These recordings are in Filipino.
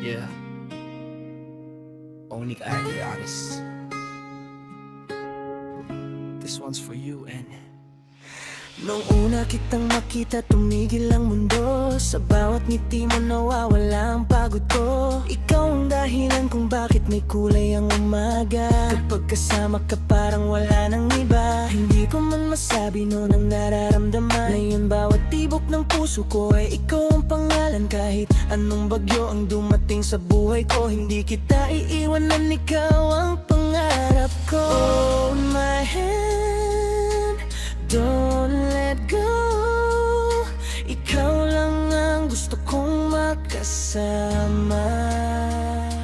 Yeah. Only I can be honest. This one's for you and Nung una kitang makita, tumigil ang mundo. Sa bawat ngiti mo nawawala ang pagod ko. Ikaw ang dahilan kung bakit may kulay ang umaga. Kapag kasama ka parang wala nang iba. Hindi ko man masabi noon ang nararamdaman. Ngayon bawat tibok ng puso ko ay ikaw ang pangalan. Kahit anong bagyo ang dumating sa buhay ko, hindi kita iiwanan, ikaw ang pangarap ko. Hold my hand, don't let go. Ikaw lang ang gusto kong makasama.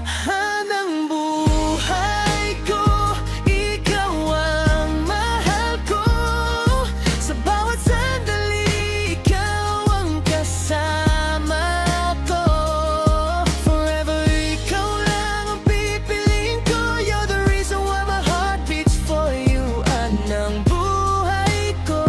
Habang buhay ko, ikaw ang mahal ko. Sa bawat sandali, ikaw ang kasama ko. Forever, ikaw lang ang pipiliin ko. You're the reason why my heart beats for you. Anang buhay ko,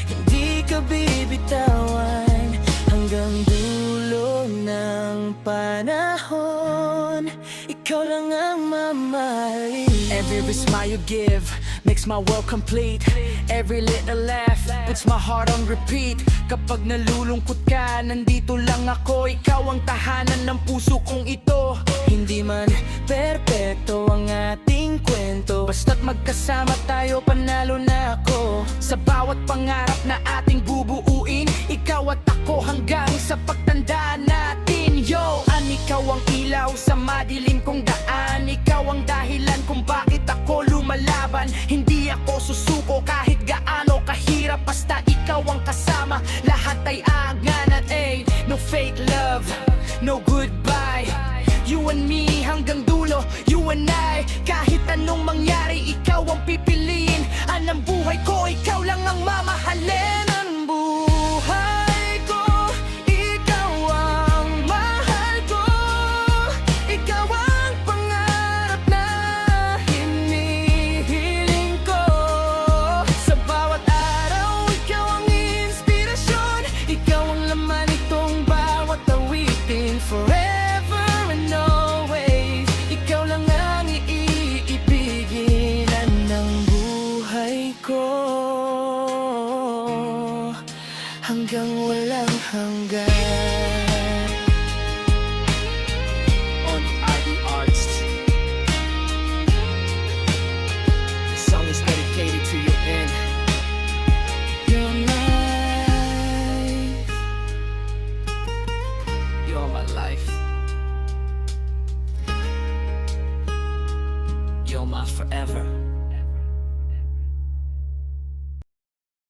hindi ka bibitawan hanggang dulo ng panahon. Ikaw lang ang mamahalin. every smile you give makes my world complete. Every little laugh puts my heart on repeat. Kapag nalulungkot ka, nandito lang ako. Ikaw ang tahanan ng puso kong ito. Hindi man perpekto ang ating kwento, Basta't magkasama tayo, panalo na ako. Sa bawat pangarap na ating bubuuin, ikaw at ako hanggang sa pagtanda natin. Yo, ikaw ang ilaw sa madilim kong daan. Ikaw ang dahilan kung bakit ako lumalaban. Hindi ako susuko kahit gaano kahirap. Basta ikaw ang kasama, lahat ay aangan. At ain't no fake love, no goodbye. You and me hanggang dulo, you and I. Kahit anong mangyari, ikaw ang pipiliin. Anong buhay ko, ikaw lang ang mamahalin. Ang buhay ko, ikaw ang mahal ko. Ikaw ang pangarap na hinihiling ko. Sa bawat araw, ikaw ang inspirasyon. Ikaw ang laman itong bawat awitin. Forever and always, ikaw lang ang iibigin. Ng buhay ko hanggang walang hanggan. On IB Arts, this song is dedicated to you and Your life, you're my life. You're my forever.